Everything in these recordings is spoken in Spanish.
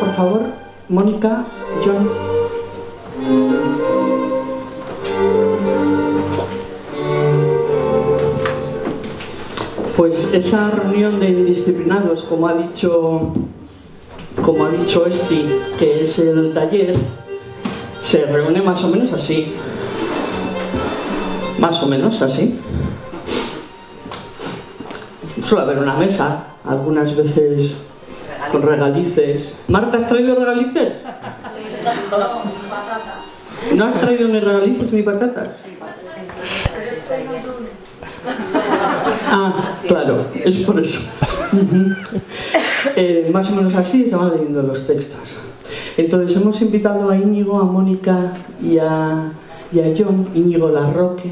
por favor, Mónica, John. Pues esa reunión de indisciplinados, como ha dicho Esti, que es el taller, se reúne más o menos así. Más o menos así. Suele haber una mesa, algunas veces con regalices. Marta, ¿has traído regalices? ¿No has traído ni regalices ni patatas? Ah, claro, es por eso. Más o menos así se van leyendo los textos. Entonces hemos invitado a Íñigo, a Mónica y a John, Íñigo Larroque,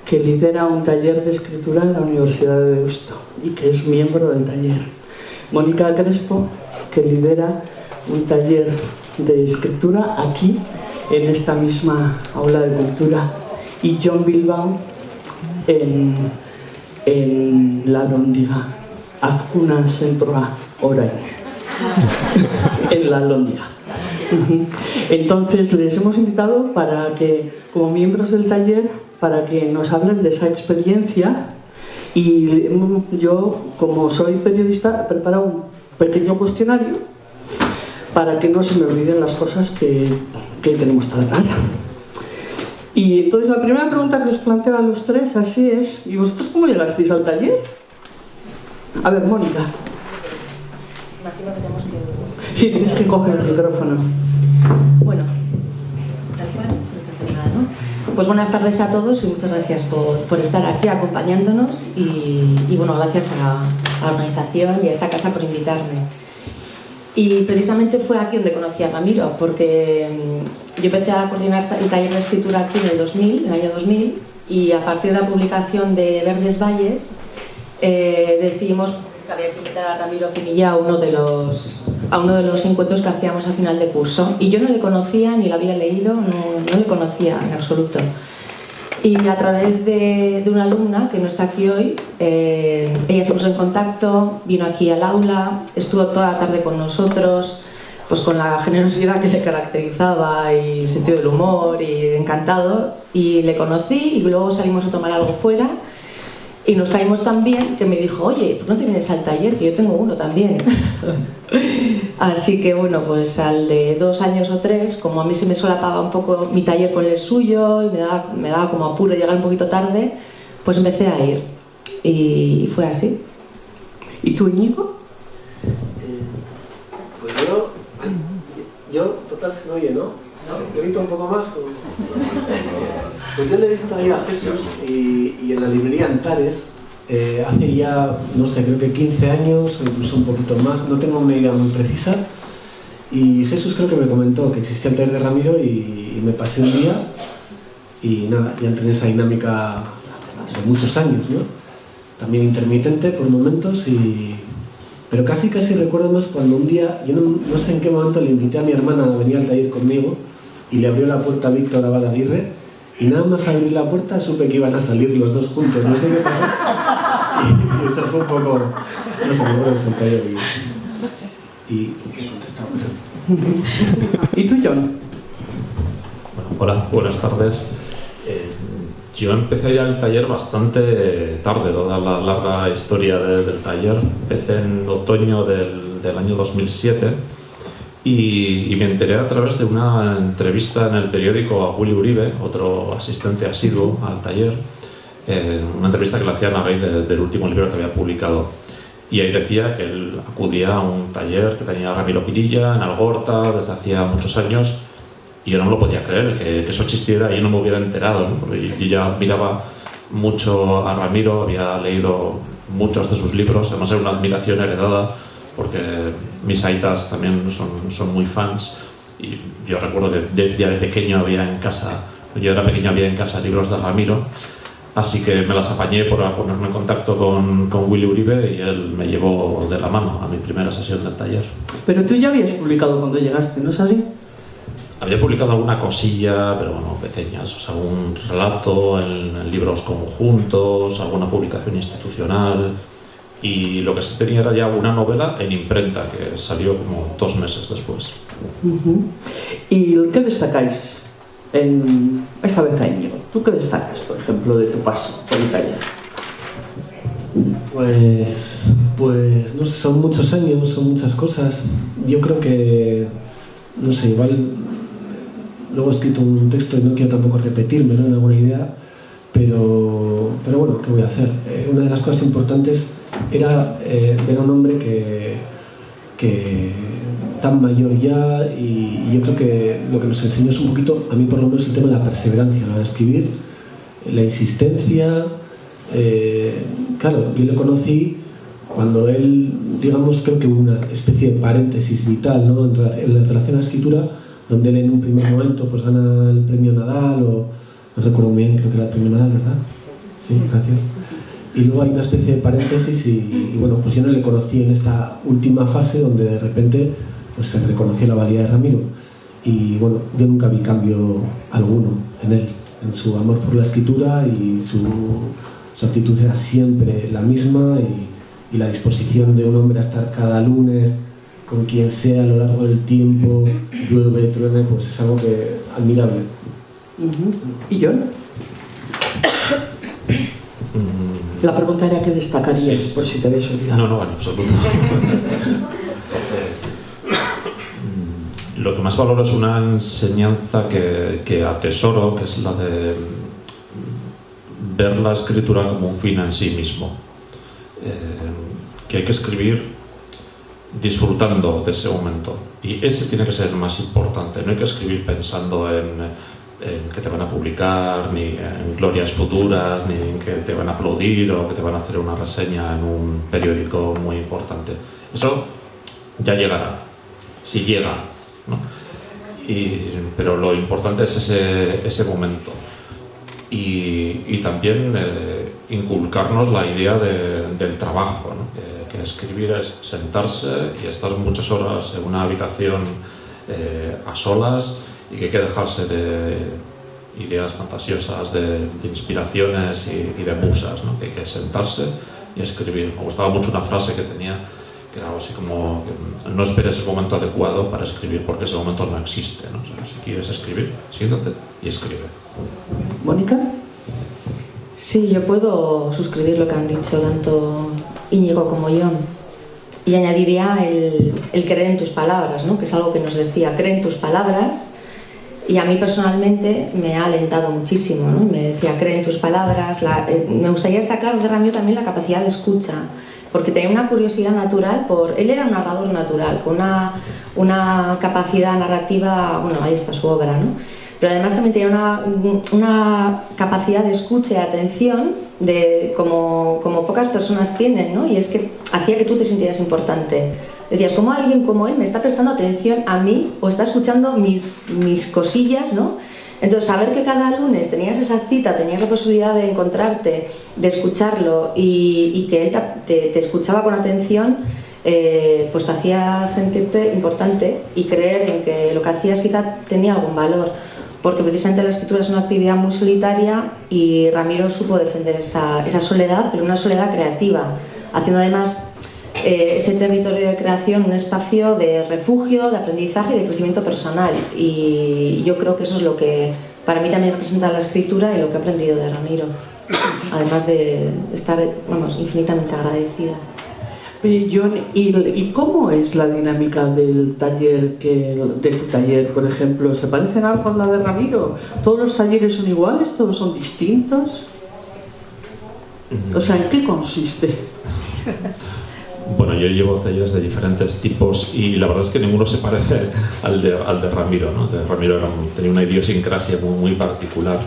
que lidera un taller de escritura en la Universidad de Deusto y que es miembro del taller. Mónica Crespo, que lidera un taller de escritura aquí, en esta misma aula de cultura. Y John Bilbao en la Lóndiga. Azkuna zentroa orain. En la Lóndiga. Entonces les hemos invitado para que, como miembros del taller, para que nos hablen de esa experiencia. Y yo, como soy periodista, he preparado un pequeño cuestionario para que no se me olviden las cosas que queremos tratar. Y entonces la primera pregunta que os planteo a los tres así es: ¿y vosotros cómo llegasteis al taller? A ver, Mónica. Imagino que tenemos que... Sí, tienes que coger el micrófono. Bueno, tal cual, ¿no? Pues buenas tardes a todos y muchas gracias por estar aquí acompañándonos y bueno, gracias a la organización y a esta casa por invitarme. Y precisamente fue aquí donde conocí a Ramiro, porque yo empecé a coordinar el taller de escritura aquí en el año 2000, y a partir de la publicación de Verdes Valles decidimos que había que invitar a Ramiro Pinilla a uno de los encuentros que hacíamos a final de curso. Y yo no le conocía, ni lo había leído, no le conocía en absoluto. Y a través de una alumna que no está aquí hoy, ella se puso en contacto, vino aquí al aula, estuvo toda la tarde con nosotros, pues con la generosidad que le caracterizaba y el sentido del humor, y encantado. Y le conocí y luego salimos a tomar algo fuera y nos caímos tan bien que me dijo: oye, ¿por qué no te vienes al taller? Que yo tengo uno también. Así que bueno, pues al de 2 años o 3, como a mí se me solapaba un poco mi taller con el suyo y me daba como apuro llegar un poquito tarde, pues empecé a ir y fue así. ¿Y tú, Íñigo? Pues yo total se me oye, ¿no? ¿Grito un poco más? Pues yo le he visto ahí a Jesús y en la librería Antares hace ya, no sé, creo que 15 años o incluso un poquito más, no tengo una idea muy precisa, y Jesús creo que me comentó que existía el taller de Ramiro y me pasé un día y nada, ya entré en esa dinámica de muchos años, ¿no? También intermitente por momentos, pero casi recuerdo más cuando un día, yo no sé en qué momento, le invité a mi hermana a venir al taller conmigo y le abrió la puerta a Víctor Abad Aguirre, y nada más abrir la puerta supe que iban a salir los dos juntos, no sé qué pasó, y eso fue un poco, no sé, me acuerdo que se cayó y ¿qué contestaba? ¿Y tú, John? Bueno, hola, buenas tardes. Yo empecé a ir al taller bastante tarde, toda la larga historia del taller. Empecé en otoño del año 2007 y me enteré a través de una entrevista en el periódico a Willy Uribe, otro asistente asiduo al taller, una entrevista que le hacían a raíz del último libro que había publicado. Y ahí decía que él acudía a un taller que tenía Ramiro Pinilla en Algorta desde hacía muchos años, y yo no me lo podía creer, que eso existiera y yo no me hubiera enterado, ¿no? Porque yo ya admiraba mucho a Ramiro, había leído muchos de sus libros, además era una admiración heredada porque mis aitas también son muy fans, y yo recuerdo que ya de pequeño había en casa, libros de Ramiro, así que me las apañé por ponerme en contacto con Willy Uribe, y él me llevó de la mano a mi primera sesión del taller. Pero tú ya habías publicado cuando llegaste, ¿no es así? Había publicado alguna cosilla, pero bueno, pequeñas, o sea, algún relato en libros conjuntos, alguna publicación institucional, y lo que se tenía era ya una novela en imprenta que salió como 2 meses después. ¿Y qué destacáis esta vez a Íñigo? ¿Tú qué destacas, por ejemplo, de tu paso por el taller? Pues no sé, son muchos años, son muchas cosas. Yo creo que, no sé, igual luego he escrito un texto y no quiero tampoco repetirme, ¿no?, en alguna idea, pero bueno, ¿qué voy a hacer? Una de las cosas importantes era ver a un hombre que tan mayor ya, y yo creo que lo que nos enseñó es un poquito, a mí por lo menos, el tema de la perseverancia a la hora de escribir, la insistencia. Claro, yo lo conocí cuando él, digamos, creo que hubo una especie de paréntesis vital, ¿no?, en relación a la escritura, donde él en un primer momento pues gana el premio Nadal, o no recuerdo muy bien, creo que era el premio Nadal, ¿verdad? Sí, gracias. Y luego hay una especie de paréntesis y bueno, pues yo no le conocí en esta última fase donde de repente pues se reconoció la valía de Ramiro, y bueno, yo nunca vi cambio alguno en él, en su amor por la escritura, y su actitud era siempre la misma, y la disposición de un hombre a estar cada lunes con quien sea a lo largo del tiempo, llueve, truene, pues es algo que admirable. ¿Y John? La pregunta era qué destacarías, por si te habías olvidado. No, en absoluto. Lo que más valoro es una enseñanza que atesoro, que es la de ver la escritura como un fin en sí mismo. Que hay que escribir disfrutando de ese momento, y ese tiene que ser el más importante. No hay que escribir pensando en que te van a publicar, ni en glorias futuras, ni en que te van a aplaudir o que te van a hacer una reseña en un periódico muy importante. Eso ya llegará, si llega, ¿no? Pero lo importante es ese momento, y también inculcarnos la idea del trabajo, ¿no? Que escribir es sentarse y estar muchas horas en una habitación a solas, y que hay que dejarse de ideas fantasiosas, de inspiraciones y de musas, ¿no? Que hay que sentarse y escribir. Me gustaba mucho una frase que tenía, que era algo así como: no esperes el momento adecuado para escribir, porque ese momento no existe, ¿no? O sea, si quieres escribir, siéntate y escribe. ¿Mónica? Sí, yo puedo suscribir lo que han dicho tanto Íñigo como yo, y añadiría el creer en tus palabras, ¿no?, que es algo que nos decía: cree en tus palabras. Y a mí personalmente me ha alentado muchísimo, ¿no? Me decía: cree en tus palabras. Me gustaría destacar de Ramiro también la capacidad de escucha, porque tenía una curiosidad natural él era un narrador natural, con una capacidad narrativa, bueno, ahí está su obra, ¿no? Pero además también tenía una capacidad de escucha y atención como pocas personas tienen, ¿no? Y es que hacía que tú te sintieras importante. Decías: ¿cómo alguien como él me está prestando atención a mí, o está escuchando mis cosillas, ¿no? Entonces, saber que cada lunes tenías esa cita, tenías la posibilidad de encontrarte, de escucharlo, y que él te escuchaba con atención, pues te hacía sentirte importante y creer en que lo que hacías quizá tenía algún valor, porque precisamente la escritura es una actividad muy solitaria, y Ramiro supo defender esa soledad, pero una soledad creativa, haciendo además ese territorio de creación un espacio de refugio, de aprendizaje y de crecimiento personal. Y yo creo que eso es lo que para mí también representa la escritura y lo que he aprendido de Ramiro, además de estar, infinitamente agradecida. Oye, John, ¿y cómo es la dinámica del taller, de tu taller, por ejemplo? ¿Se parecen algo a la de Ramiro? ¿Todos los talleres son iguales? ¿Todos son distintos? O sea, ¿en qué consiste? Bueno, yo llevo talleres de diferentes tipos, y la verdad es que ninguno se parece al de Ramiro, ¿no? De Ramiro tenía una idiosincrasia muy particular,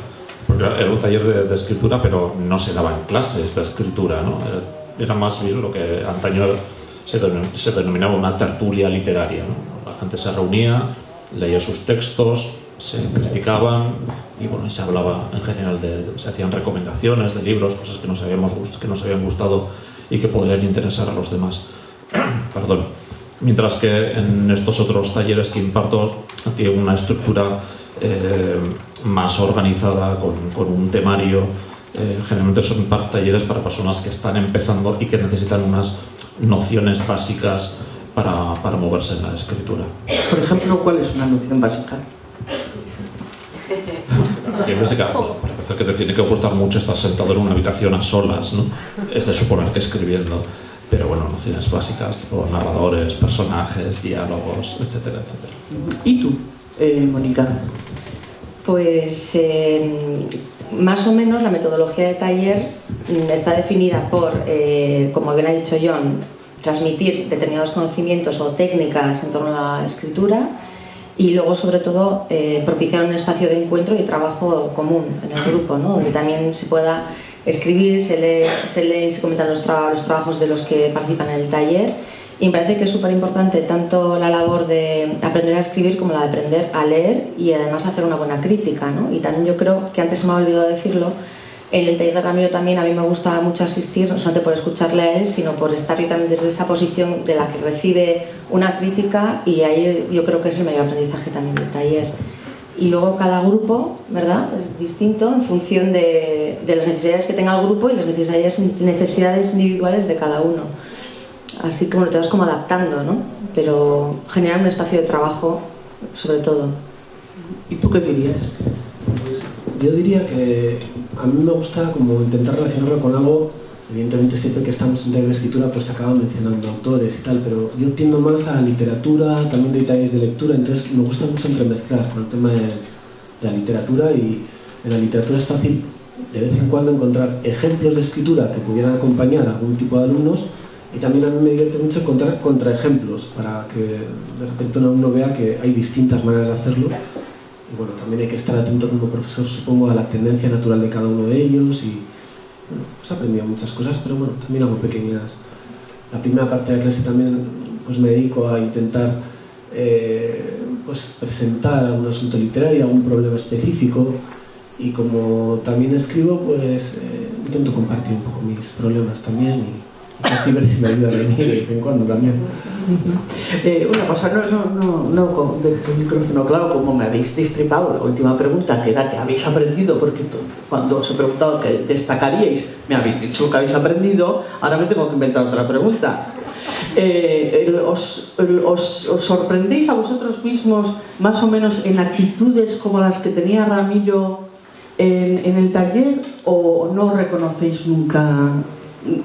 porque era un taller de escritura, pero no se daban clases de escritura, ¿no? Era más bien lo que antaño se denominaba una tertulia literaria, ¿no? La gente se reunía, leía sus textos, se criticaban, y bueno, se hablaba en general se hacían recomendaciones de libros, cosas que nos habían gustado y que podrían interesar a los demás. Perdón. Mientras que en estos otros talleres que imparto tiene una estructura más organizada, con un temario generalmente son talleres para personas que están empezando y que necesitan unas nociones básicas para moverse en la escritura. Por ejemplo, ¿cuál es una noción básica? Pues, para empezar, que te tiene que gustar mucho estar sentado en una habitación a solas, ¿no? Es de suponer que escribiendo, pero bueno, nociones básicas, tipo narradores, personajes, diálogos, etcétera, etcétera. ¿Y tú, Mónica? Pues más o menos la metodología de taller está definida por, como bien ha dicho John, transmitir determinados conocimientos o técnicas en torno a la escritura, y luego sobre todo propiciar un espacio de encuentro y trabajo común en el grupo, ¿no? Donde también se pueda escribir, se lee y se comentan los trabajos de los que participan en el taller. Y me parece que es súper importante tanto la labor de aprender a escribir como la de aprender a leer y además hacer una buena crítica, ¿no? Y también yo creo que antes se me ha olvidado decirlo, en el taller de Ramiro también a mí me gusta mucho asistir, no solamente por escucharle a él, sino por estar yo también desde esa posición de la que recibe una crítica, y ahí yo creo que es el mayor aprendizaje también del taller. Y luego cada grupo, ¿verdad?, es distinto en función de las necesidades que tenga el grupo y las necesidades individuales de cada uno. Así que bueno, te vas como adaptando, ¿no? Pero generar un espacio de trabajo sobre todo. ¿Y tú qué dirías? Pues yo diría que a mí me gusta como intentar relacionarlo con algo. Evidentemente siempre que estamos en taller de escritura pues se acaban mencionando autores y tal, pero yo tiendo más a la literatura, también doy talleres de lectura, entonces me gusta mucho entremezclar con el tema de la literatura, y en la literatura es fácil de vez en cuando encontrar ejemplos de escritura que pudieran acompañar a algún tipo de alumnos, y también a mí me divierte mucho encontrar contraejemplos para que de repente un alumno vea que hay distintas maneras de hacerlo. Y bueno, también hay que estar atento como profesor, supongo, a la tendencia natural de cada uno de ellos, y bueno, pues he aprendido muchas cosas, pero bueno, también hago pequeñas. La primera parte de la clase también pues me dedico a intentar pues presentar algún asunto literario, algún problema específico, y como también escribo, pues intento compartir un poco mis problemas también, y así ver si me ayuda a venir de vez en cuando también. Una cosa, no dejes el micrófono claro, como me habéis destripado la última pregunta, que era que habéis aprendido, porque cuando os he preguntado que destacaríais, me habéis dicho que habéis aprendido, ahora me tengo que inventar otra pregunta. ¿Os sorprendéis a vosotros mismos más o menos en actitudes como las que tenía Ramiro en el taller, o no reconocéis nunca,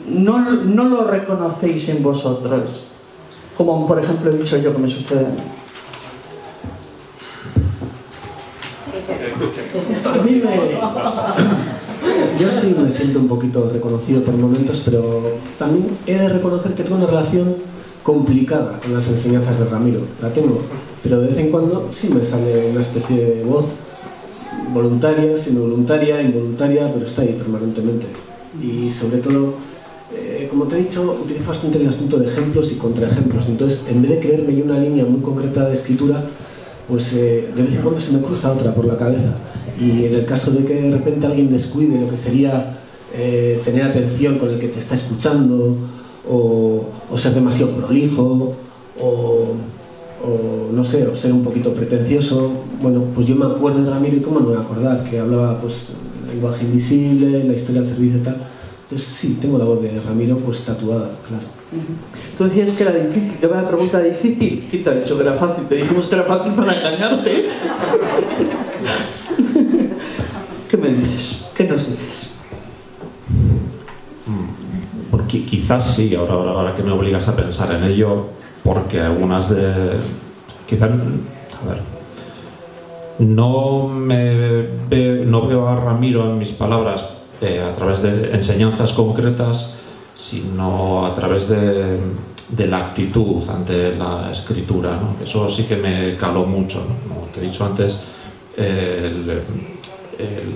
no lo reconocéis en vosotros? Como por ejemplo he dicho yo que me sucede a mí. Yo sí me siento un poquito reconocido por momentos, pero también he de reconocer que tengo una relación complicada con las enseñanzas de Ramiro. La tengo, pero de vez en cuando sí me sale una especie de voz voluntaria, involuntaria, pero está ahí permanentemente. Y sobre todo, como te he dicho, utilizo bastante el asunto de ejemplos y contraejemplos. Entonces, en vez de creerme yo una línea muy concreta de escritura, pues de vez en cuando se me cruza otra por la cabeza. Y en el caso de que de repente alguien descuide lo que sería tener atención con el que te está escuchando, o ser demasiado prolijo, o no sé, o ser un poquito pretencioso, bueno, pues yo me acuerdo de Ramiro, y cómo no me voy a acordar, que hablaba pues el lenguaje invisible, la historia del servicio y tal. Entonces sí, tengo la voz de Ramiro pues tatuada, claro. Tú decías que era difícil, te voy a pregunta difícil. ¿Quién te ha dicho que era fácil? Te dijimos que era fácil para engañarte. ¿Qué me dices? ¿Qué nos dices? Porque quizás sí, ahora que me obligas a pensar en ello, porque algunas de... Quizás, a ver, no veo a Ramiro en mis palabras a través de enseñanzas concretas, sino a través de la actitud ante la escritura, ¿no? Eso sí que me caló mucho, ¿no? Como te he dicho antes, el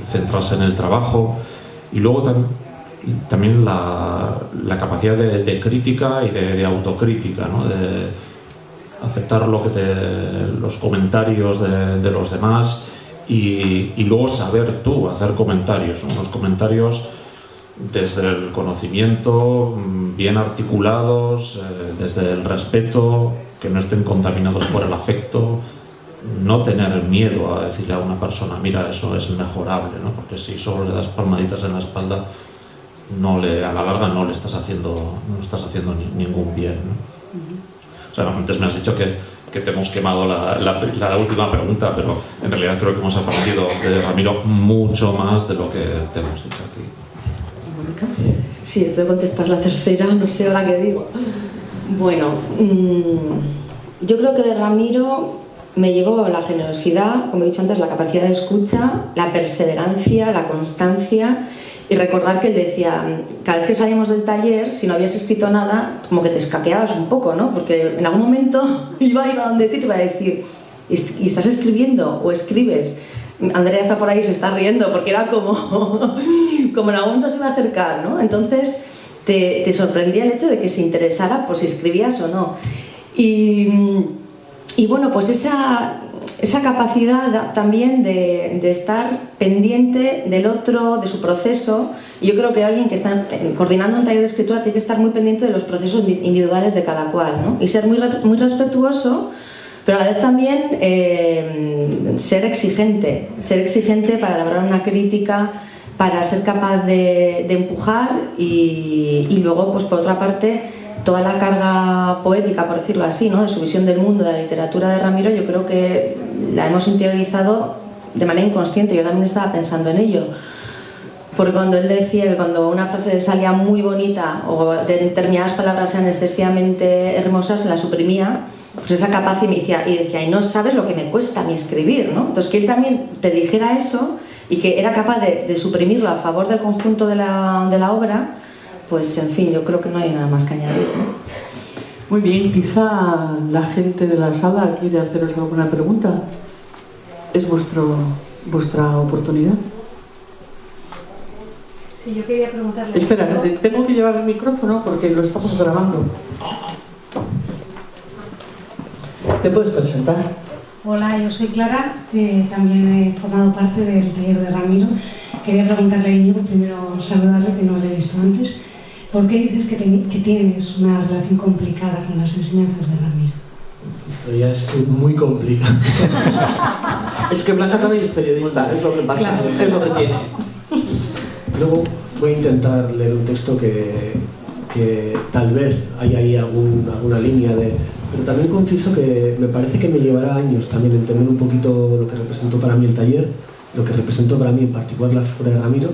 centrarse en el trabajo, y luego también la capacidad de crítica y de autocrítica, ¿no? De aceptar los comentarios de los demás, y luego saber tú hacer comentarios, ¿no? Unos comentarios desde el conocimiento, bien articulados, desde el respeto, que no estén contaminados por el afecto, no tener miedo a decirle a una persona, mira, eso es mejorable, ¿no? Porque si solo le das palmaditas en la espalda, a la larga no estás haciendo ningún bien, ¿no? O sea, antes me has dicho que te hemos quemado la última pregunta, pero en realidad creo que hemos aprendido de Ramiro mucho más de lo que te hemos dicho aquí. Sí, esto de contestar la tercera, no sé ahora qué digo. Bueno, yo creo que de Ramiro me llevó la generosidad, como he dicho antes, la capacidad de escucha, la perseverancia, la constancia, y recordar que él decía, cada vez que salíamos del taller, si no habías escrito nada, como que te escaqueabas un poco, ¿no? Porque en algún momento iba a ir a donde ti y te iba a decir, ¿y estás escribiendo o escribes? Andrea está por ahí y se está riendo, porque era como en algún momento se iba a acercar, ¿no? Entonces te sorprendía el hecho de que se interesara por si escribías o no. Y bueno, pues esa capacidad también de estar pendiente del otro, de su proceso. Yo creo que alguien que está coordinando un taller de escritura tiene que estar muy pendiente de los procesos individuales de cada cual, ¿no? Y ser muy respetuoso, pero a la vez también ser exigente para elaborar una crítica, para ser capaz de empujar y luego, pues por otra parte, toda la carga poética, por decirlo así, ¿no? De su visión del mundo, de la literatura de Ramiro, yo creo que la hemos interiorizado de manera inconsciente. Yo también estaba pensando en ello, porque cuando él decía que cuando una frase salía muy bonita o determinadas palabras eran excesivamente hermosas, la suprimía, pues esa capacidad me decía, y no sabes lo que me cuesta a mí escribir, ¿no? Entonces que él también te dijera eso y que era capaz de suprimirlo a favor del conjunto de la obra, pues en fin, yo creo que no hay nada más que añadir, ¿no? Muy bien, quizá la gente de la sala quiere haceros alguna pregunta. Es vuestra oportunidad. Sí, yo quería preguntarle... Espera, tengo que llevar el micrófono porque lo estamos grabando. ¿Te puedes presentar? Hola, yo soy Clara, también he formado parte del taller de Ramiro. Quería preguntarle a Íñigo, primero saludarle, que no lo he visto antes. ¿Por qué dices que tienes una relación complicada con las enseñanzas de Ramiro? Esto ya es muy complicado. Es que Blanca también es periodista, es lo que pasa, claro. Es lo que tiene. Luego voy a intentar leer un texto que tal vez haya ahí alguna línea de... Pero también confieso que me parece que me llevará años también entender un poquito lo que representó para mí el taller, lo que representó para mí en particular la figura de Ramiro.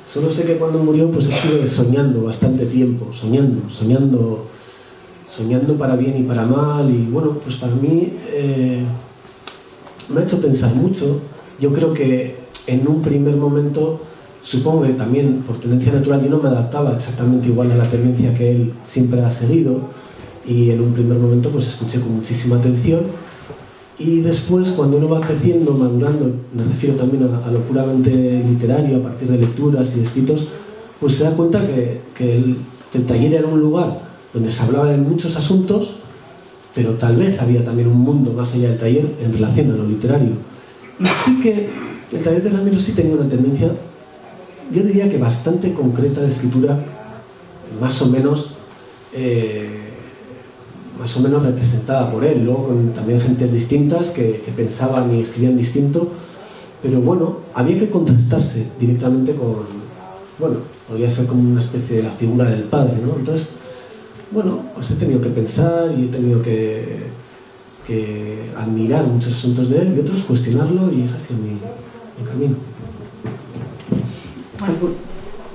Solo sé que cuando murió pues estuve soñando bastante tiempo, soñando para bien y para mal, y bueno, pues para mí me ha hecho pensar mucho. Yo creo que en un primer momento, supongo que también por tendencia natural, yo no me adaptaba exactamente igual a la tendencia que él siempre ha seguido, y en un primer momento pues escuché con muchísima atención, y después cuando uno va creciendo, madurando, me refiero también a lo puramente literario, a partir de lecturas y escritos, pues se da cuenta que el taller era un lugar donde se hablaba de muchos asuntos, pero tal vez había también un mundo más allá del taller en relación a lo literario. Y sí que el taller de Ramiro sí tenía una tendencia, yo diría que bastante concreta, de escritura más o menos representada por él, luego con también gentes distintas que pensaban y escribían distinto, pero bueno, había que contrastarse directamente con, bueno, podría ser como una especie de la figura del padre, ¿no? Entonces, bueno, pues he tenido que pensar y he tenido que admirar muchos asuntos de él y otros cuestionarlo, y ese ha sido mi camino.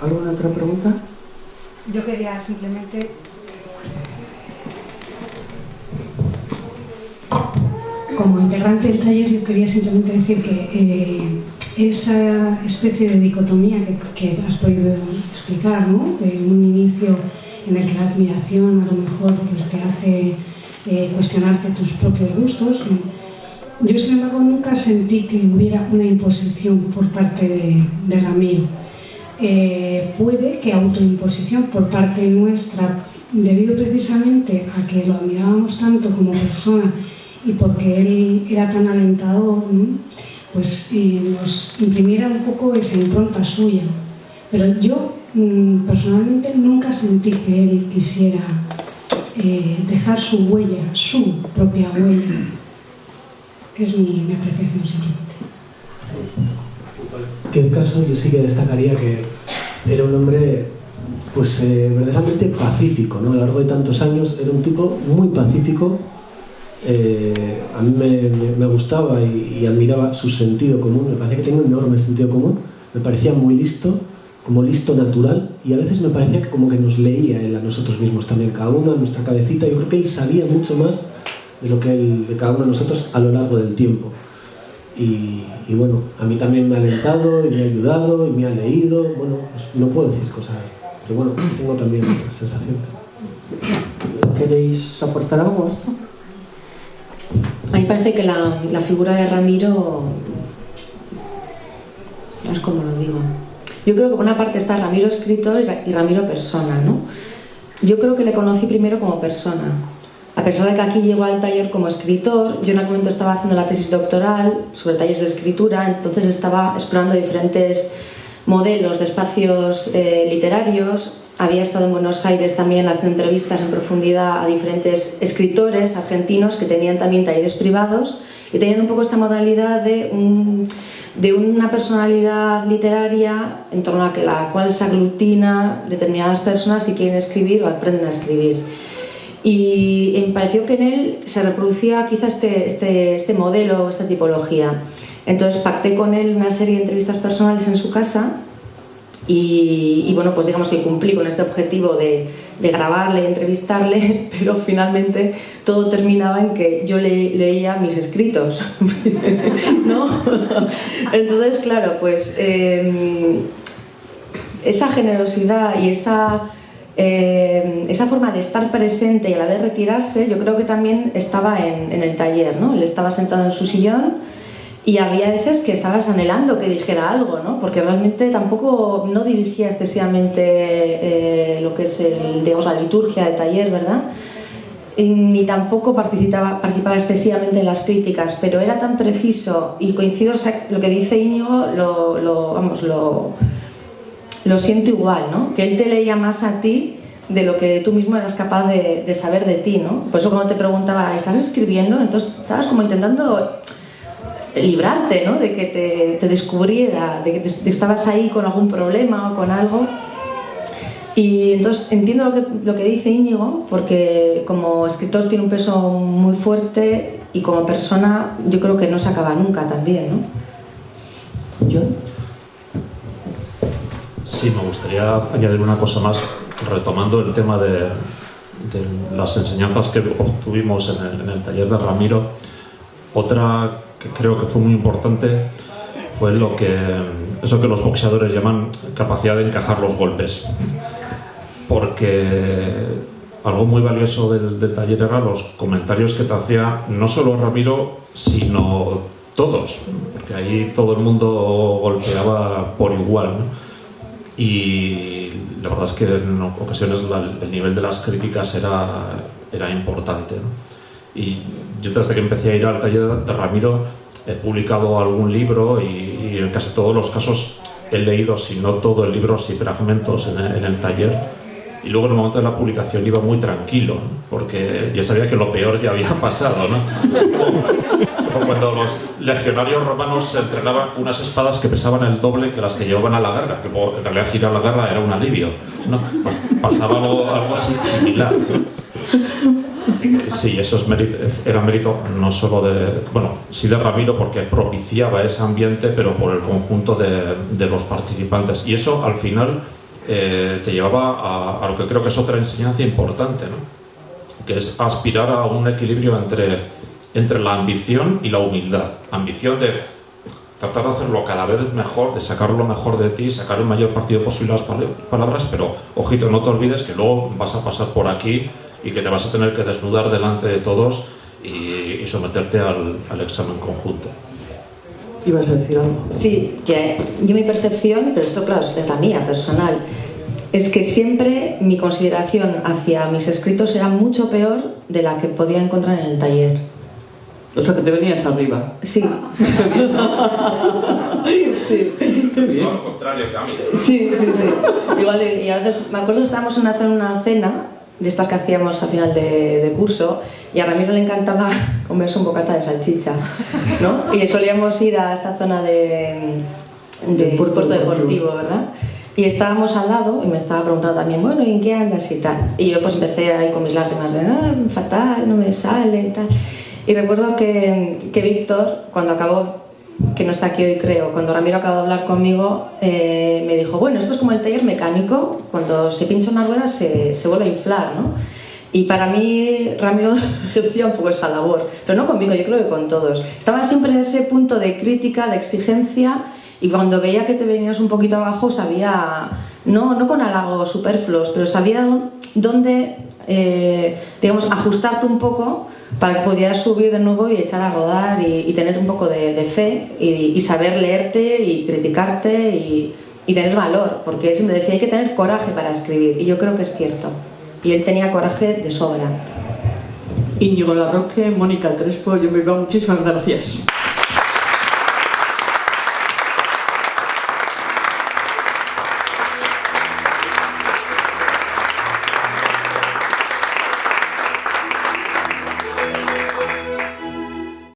¿Alguna otra pregunta? Yo quería simplemente... Como integrante del taller, yo quería simplemente decir que esa especie de dicotomía que has podido explicar, ¿no? De un inicio en el que la admiración a lo mejor pues, te hace cuestionarte tus propios gustos. Yo, sin embargo, nunca sentí que hubiera una imposición por parte de Ramiro. Puede que autoimposición por parte nuestra, debido precisamente a que lo admirábamos tanto como persona y porque él era tan alentador, ¿no? Pues nos imprimiera un poco esa impronta suya. Pero yo personalmente nunca sentí que él quisiera dejar su huella, su propia huella. Es mi apreciación simplemente. En cualquier caso, yo sí que destacaría que era un hombre pues verdaderamente pacífico, ¿no? A lo largo de tantos años era un tipo muy pacífico. A mí me gustaba y admiraba su sentido común. Me parecía que tenía un enorme sentido común. Me parecía muy listo, como listo natural, y a veces me parecía que como que nos leía él a nosotros mismos también, cada uno a nuestra cabecita. Yo creo que él sabía mucho más de lo que de cada uno de nosotros a lo largo del tiempo. Y bueno, a mí también me ha alentado y me ha ayudado y me ha leído. Bueno, pues no puedo decir cosas, pero bueno, tengo también otras sensaciones. ¿Queréis aportar algo a esto? A mí me parece que la figura de Ramiro, es como lo digo, yo creo que por una parte está Ramiro escritor y Ramiro persona, ¿no? Yo creo que le conocí primero como persona. A pesar de que aquí llegó al taller como escritor, yo en aquel momento estaba haciendo la tesis doctoral sobre talleres de escritura, entonces estaba explorando diferentes modelos de espacios literarios. Había estado en Buenos Aires también haciendo entrevistas en profundidad a diferentes escritores argentinos que tenían también talleres privados y tenían un poco esta modalidad de una personalidad literaria en torno a la cual se aglutina determinadas personas que quieren escribir o aprenden a escribir. Y me pareció que en él se reproducía quizá este modelo, esta tipología. Entonces pacté con él una serie de entrevistas personales en su casa y bueno, pues digamos que cumplí con este objetivo de grabarle y entrevistarle, pero finalmente todo terminaba en que yo leía mis escritos, ¿no? Entonces, claro, pues esa generosidad y esa forma de estar presente y a la vez retirarse, yo creo que también estaba en el taller, ¿no? Él estaba sentado en su sillón y había veces que estabas anhelando que dijera algo, ¿no? Porque realmente tampoco no dirigía excesivamente lo que es digamos, la liturgia del taller, ¿verdad? Ni tampoco participaba excesivamente en las críticas, pero era tan preciso y coincido, o sea, lo que dice Íñigo lo siento igual, ¿no? Que él te leía más a ti de lo que tú mismo eras capaz de saber de ti, ¿no? Por eso cuando te preguntaba, ¿estás escribiendo? Entonces estabas como intentando librarte, ¿no? De que te descubriera, de que estabas ahí con algún problema o con algo. Y entonces entiendo lo que dice Íñigo, porque como escritor tiene un peso muy fuerte y como persona yo creo que no se acaba nunca también, ¿no? ¿Yo? Sí, me gustaría añadir una cosa más, retomando el tema de las enseñanzas que obtuvimos en el taller de Ramiro. Otra que creo que fue muy importante fue eso que los boxeadores llaman capacidad de encajar los golpes, porque algo muy valioso del taller eran los comentarios que te hacía no solo Ramiro, sino todos, porque ahí todo el mundo golpeaba por igual, ¿no? Y la verdad es que en ocasiones el nivel de las críticas era importante, ¿no? Y yo desde que empecé a ir al taller de Ramiro he publicado algún libro y en casi todos los casos he leído, si no todo el libro, sí fragmentos en el taller. Y luego en el momento de la publicación iba muy tranquilo, ¿no? Porque ya sabía que lo peor ya había pasado, ¿no? Como cuando los legionarios romanos se entrenaban con unas espadas que pesaban el doble que las que llevaban a la guerra, que luego en realidad ir a la guerra era un alivio, ¿no? Pues pasaba algo así similar, ¿no? Así que sí, eso era mérito no solo sí de Ramiro, porque propiciaba ese ambiente, pero por el conjunto de los participantes. Y eso al final te llevaba a lo que creo que es otra enseñanza importante, ¿no? Que es aspirar a un equilibrio entre la ambición y la humildad. Ambición de tratar de hacerlo cada vez mejor, de sacar lo mejor de ti, sacar el mayor partido posible a las palabras, pero ojito, no te olvides que luego vas a pasar por aquí y que te vas a tener que desnudar delante de todos y someterte al examen conjunto. ¿Ibas a decir algo? Sí, que yo mi percepción, pero esto claro es la mía, personal, es que siempre mi consideración hacia mis escritos era mucho peor de la que podía encontrar en el taller. O sea, que te venías arriba. Sí. Sí. Al contrario que a mí. Sí. Igual, y a veces me acuerdo que estábamos en una cena de estas que hacíamos al final de curso, y a Ramiro le encantaba comerse un bocata de salchicha, ¿no? Y solíamos ir a esta zona de Puerto Deportivo, ¿verdad? Y estábamos al lado y me estaba preguntando también, bueno, ¿y en qué andas y tal? Y yo pues empecé ahí con mis lágrimas de, fatal, no me sale y tal. Y recuerdo que Víctor, cuando acabó, que no está aquí hoy creo, cuando Ramiro acabó de hablar conmigo, me dijo, bueno, esto es como el taller mecánico, cuando se pincha una rueda se vuelve a inflar, ¿no? Y para mí Ramiro ejercía un poco esa labor, pero no conmigo, yo creo que con todos. Estaba siempre en ese punto de crítica, de exigencia, y cuando veía que te venías un poquito abajo sabía, no con halagos superfluos, pero sabía dónde, digamos, ajustarte un poco para que pudieras subir de nuevo y echar a rodar y tener un poco de fe y saber leerte y criticarte y tener valor, porque él siempre decía hay que tener coraje para escribir, y yo creo que es cierto, y él tenía coraje de sobra. Íñigo Larroque, Mónica Crespo, yo me iba, muchísimas gracias.